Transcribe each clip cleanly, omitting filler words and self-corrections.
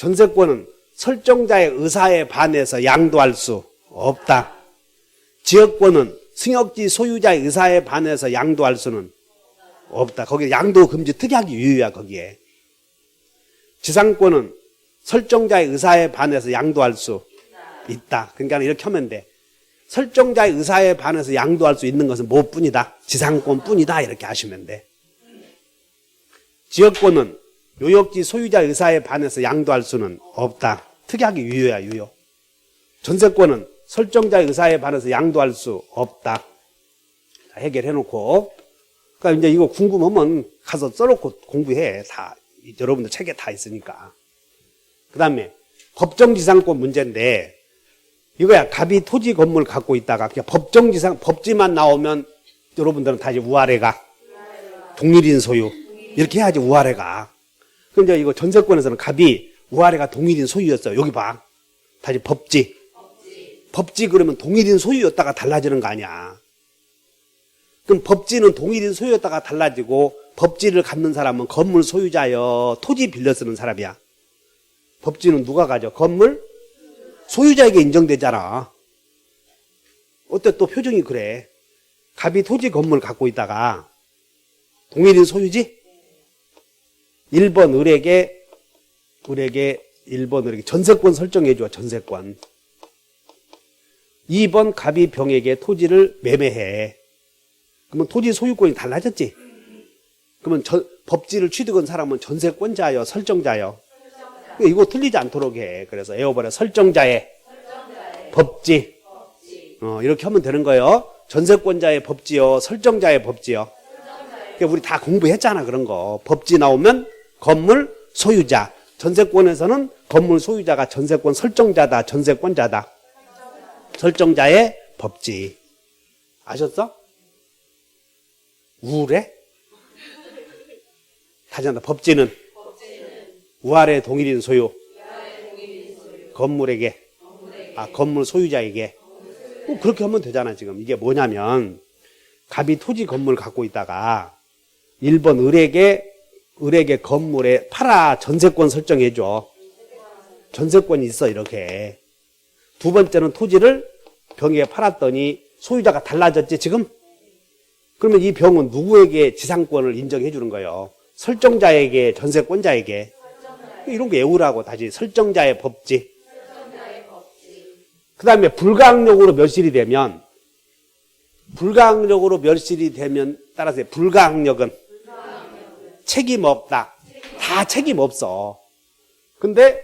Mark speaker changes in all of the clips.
Speaker 1: 전세권은 설정자의 의사에 반해서 양도할 수 없다. 지역권은 승역지 소유자의 의사에 반해서 양도할 수는 없다. 거기 양도 금지 특약이 유효야 거기에. 지상권은 설정자의 의사에 반해서 양도할 수 있다. 그러니까 이렇게 하면 돼. 설정자의 의사에 반해서 양도할 수 있는 것은 뭐뿐이다? 지상권뿐이다. 이렇게 하시면 돼. 지역권은 요역지 소유자 의사에 반해서 양도할 수는 없다. 특약이 유효야 유효. 전세권은 설정자의 의사에 반해서 양도할 수 없다. 해결해놓고, 그러니까 이제 이거 궁금하면 가서 써놓고 공부해. 다 여러분들 책에 다 있으니까. 그 다음에 법정지상권 문제인데, 이거야. 갑이 토지 건물 갖고 있다가 그냥 법정지상 법지만 나오면 여러분들은 다시 우아래가 동일인 소유 이렇게 해야지 우아래가. 근데 이거 전세권에서는 갑이 우아래가 동일인 소유였어요. 여기 봐. 다시 법지 그러면 동일인 소유였다가 달라지는 거 아니야. 그럼 법지는 동일인 소유였다가 달라지고 법지를 갖는 사람은 건물 소유자여 토지 빌려 쓰는 사람이야. 법지는 누가 가져? 건물 소유자에게 인정되잖아. 어때 또 표정이 그래. 갑이 토지 건물 갖고 있다가 동일인 소유지? 1번 을에게 1번 을에게 전세권 설정해 줘. 전세권. 2번 갑이 병에게 토지를 매매해. 그러면 토지 소유권이 달라졌지? 그러면 법지를 취득한 사람은 전세권자여 설정자여? 이거 틀리지 않도록 해. 그래서 에어버려. 설정자의 법지. 이렇게 하면 되는 거예요. 전세권자의 법지요. 설정자의 법지요. 그러니까 우리 다 공부했잖아. 그런 거. 법지 나오면 건물 소유자. 전세권에서는 건물 소유자가 전세권 설정자다. 전세권자다. 설정자의 법지. 아셨어? 우울해? 다시 한다. 법지는 우아래 동일인 소유. 건물에게. 건물 소유자에게. 그렇게 하면 되잖아, 지금. 이게 뭐냐면, 갑이 토지 건물 갖고 있다가, 1번 을에게 건물에 팔아 전세권 설정해줘. 전세권이 있어, 이렇게. 두 번째는 토지를 병에게 팔았더니 소유자가 달라졌지, 지금? 그러면 이 병은 누구에게 지상권을 인정해 주는 거예요? 설정자에게, 전세권자에게. 이런 거 외우라고 다시. 설정자의 법지. 그 다음에 불가항력으로 멸실이 되면 따라서 불가항력은 책임 없다. 다 책임 없어. 근데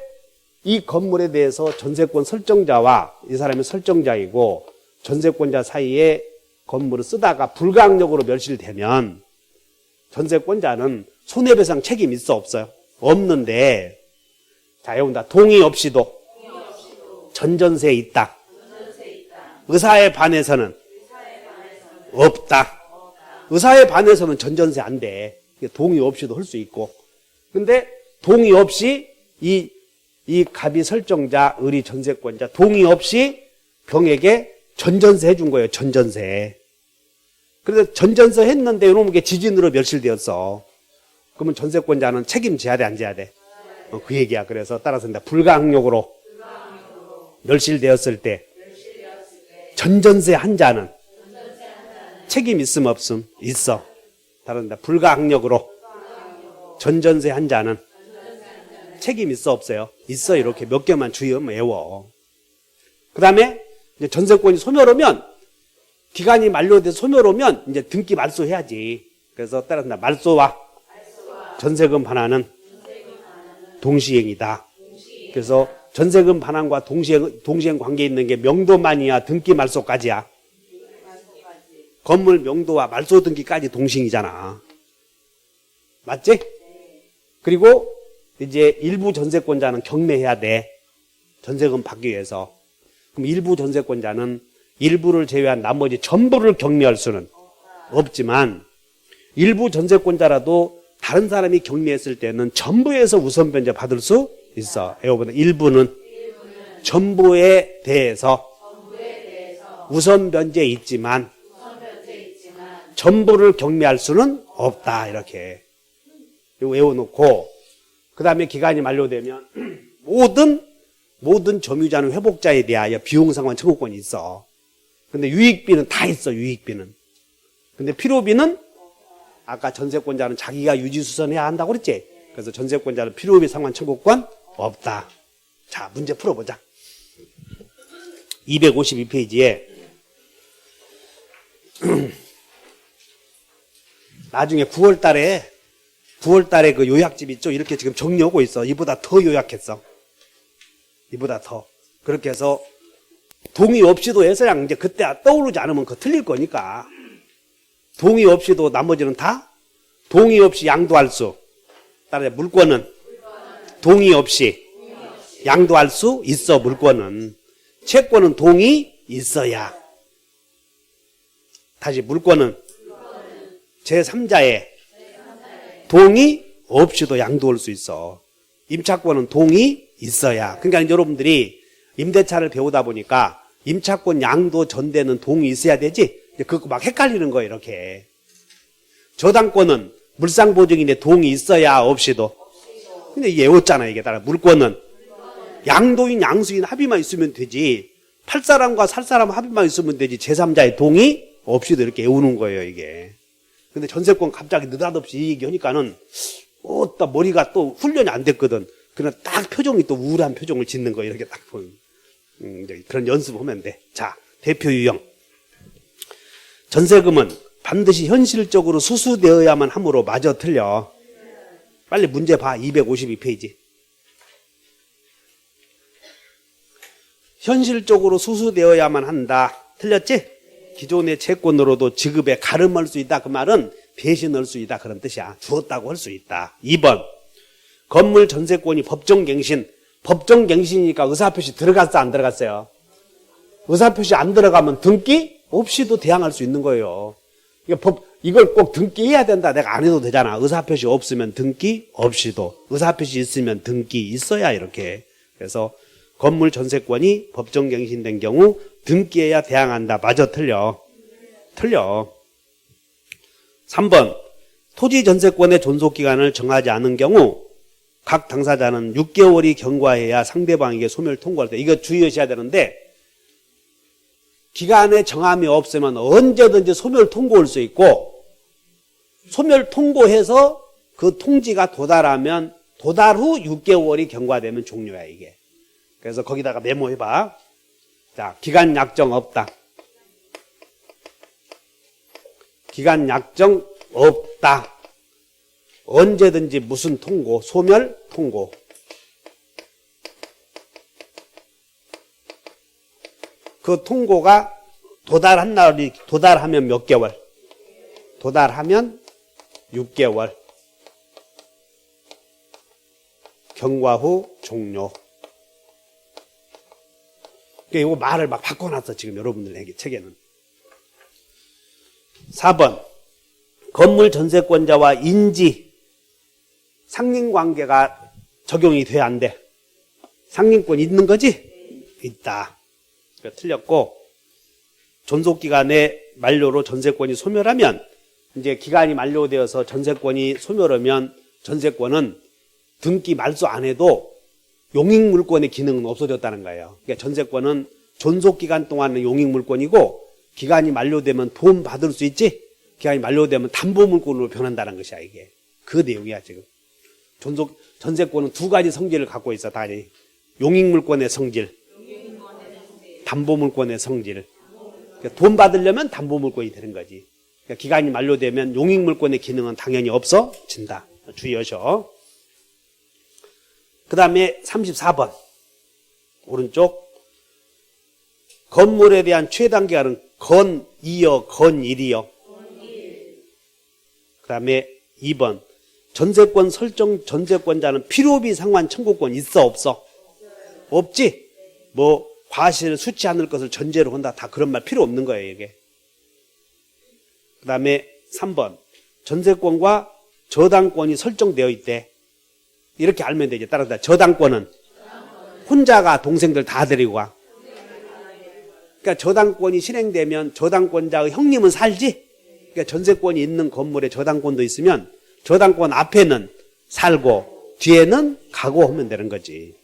Speaker 1: 이 건물에 대해서 전세권 설정자와 이 사람이 설정자이고 전세권자 사이에 건물을 쓰다가 불가항력으로 멸실되면 전세권자는 손해배상 책임 있어 없어요? 없는데, 자, 외운다. 동의 없이도 전전세에 있다. 의사에 반해서는 없다. 의사에 반해서는 전전세 안 돼. 동의 없이도 할 수 있고. 근데 동의 없이 이 갑이 설정자, 을이 전세권자, 동의 없이 병에게 전전세 해준 거예요. 전전세. 그래서 전전세 했는데 이놈은 게 지진으로 멸실되었어. 그러면 전세권자는 책임져야 돼, 안 져야 돼? 그 얘기야. 그래서 따라서 불가항력으로 멸실되었을 때 전전세 한 자는 책임 있음 없음? 있어. 다른다. 불가항력으로 전전세 한 자는 책임 있어 없어요? 있어. 이렇게 몇 개만 주의하면 외워. 그 다음에 전세권이 소멸하면, 기간이 만료돼서 소멸하면 이제 등기 말소해야지. 그래서 따라서 말소와 전세금 반환은 동시행이다. 그래서 전세금 반환과 동시행 관계 있는 게 명도만이야, 등기 말소까지야. 건물 명도와 말소 등기까지 동시행이잖아. 맞지? 그리고 이제 일부 전세권자는 경매해야 돼. 전세금 받기 위해서. 그럼 일부 전세권자는 일부를 제외한 나머지 전부를 경매할 수는 없지만, 일부 전세권자라도 다른 사람이 경매했을 때는 전부에서 우선 변제 받을 수 있어. 에어보다 일부는 전부에 대해서 우선 변제 있지만 전부를 경매할 수는 없다. 이렇게 이거 외워놓고, 그 다음에 기간이 만료되면 모든 점유자는 회복자에 대하여 비용상환 청구권이 있어. 근데 유익비는 다 있어, 유익비는. 근데 필요비는 아까 전세권자는 자기가 유지수선해야 한다고 그랬지? 그래서 전세권자는 필요비 상환 청구권 없다. 자, 문제 풀어보자. 252페이지에 나중에 9월 달에 그 요약집 있죠? 이렇게 지금 정리하고 있어. 이보다 더 요약했어. 이보다 더. 그렇게 해서 동의 없이도 해서 그냥 이제 그때 떠오르지 않으면 그거 틀릴 거니까. 동의 없이도 나머지는 다 동의 없이 양도할 수. 따라서 물권은 동의 없이 양도할 수 있어, 물권은. 채권은 동의 있어야. 다시 물권은 제3자의 동의 없이도 양도할 수 있어. 임차권은 동의 있어야. 그러니까 여러분들이 임대차를 배우다 보니까 임차권 양도 전대는 동의 있어야 되지? 그거 막 헷갈리는 거예요, 이렇게. 저당권은 물상보증인의 동의 있어야 없이도. 근데 이게 외웠잖아, 이게. 따라 물권은 양도인, 양수인 합의만 있으면 되지. 팔 사람과 살 사람 합의만 있으면 되지. 제3자의 동의 없이도 이렇게 외우는 거예요, 이게. 근데 전세권 갑자기 느닷없이 이 얘기하니까는 또 머리가 또 훈련이 안 됐거든. 그냥 딱 표정이 또 우울한 표정을 짓는 거 이렇게 딱 보면 그런 연습하면 돼. 자, 대표 유형. 전세금은 반드시 현실적으로 수수되어야만 하므로 마저 틀려. 빨리 문제 봐. 252페이지. 현실적으로 수수되어야만 한다. 틀렸지? 기존의 채권으로도 지급에 가름할 수 있다. 그 말은 배신할 수 있다. 그런 뜻이야. 주었다고 할 수 있다. 2번. 건물 전세권이 법정갱신. 법정갱신이니까 의사표시 들어갔어, 안 들어갔어요? 의사표시 안 들어가면 등기 없이도 대항할 수 있는 거예요. 이걸 꼭 등기해야 된다. 내가 안 해도 되잖아. 의사표시 없으면 등기 없이도. 의사표시 있으면 등기 있어야 이렇게. 그래서 건물 전세권이 법정갱신된 경우 등기해야 대항한다. 맞아, 틀려. 틀려. 3번. 토지 전세권의 존속기간을 정하지 않은 경우 각 당사자는 6개월이 경과해야 상대방에게 소멸 통고할 때. 이거 주의하셔야 되는데 기간에 정함이 없으면 언제든지 소멸 통고할 수 있고 소멸 통고해서 그 통지가 도달하면 도달 후 6개월이 경과되면 종료야, 이게. 그래서 거기다가 메모해봐. 자, 기간 약정 없다. 기간 약정 없다. 언제든지 무슨 통고, 소멸 통고. 그 통고가 도달한 날이 도달하면 몇 개월? 도달하면 6개월. 경과 후 종료. 그러니까 이거 말을 막 바꿔놨어, 지금 여러분들 책에는. 4번. 건물 전세권자와 인지 상린관계가 적용이 돼야 안 돼. 상린권 있는 거지? 있다. 그러니까 틀렸고, 존속기간의 만료로 전세권이 소멸하면, 이제 기간이 만료되어서 전세권이 소멸하면 전세권은 등기 말소 안 해도 용익물권의 기능은 없어졌다는 거예요. 그러니까 전세권은 존속기간 동안은 용익물권이고, 기간이 만료되면 돈 받을 수 있지? 기간이 만료되면 담보물권으로 변한다는 것이야, 이게. 그 내용이야, 지금. 전세권은 두 가지 성질을 갖고 있어, 다. 용익물권의 성질, 담보물권의 성질. 그러니까 돈 받으려면 담보물권이 되는 거지. 그러니까 기간이 만료되면 용익물권의 기능은 당연히 없어진다. 주의하셔. 그 다음에 34번. 오른쪽. 건물에 대한 최단기간은 건2여, 건1이여. 그 다음에 2번. 전세권 설정 전세권자는 필요비 상환 청구권 있어, 없어? 없지? 뭐 과실을 수치 않을 것을 전제로 한다. 다 그런 말 필요 없는 거예요, 이게. 그 다음에 3번. 전세권과 저당권이 설정되어 있대. 이렇게 알면 되지. 따라서 저당권은 혼자가 동생들 다 데리고 가. 그러니까 저당권이 실행되면 저당권자의 형님은 살지? 그러니까 전세권이 있는 건물에 저당권도 있으면 저당권 앞에는 살고 뒤에는 가고 하면 되는 거지.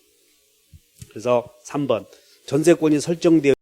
Speaker 1: 그래서 3번 전세권이 설정되어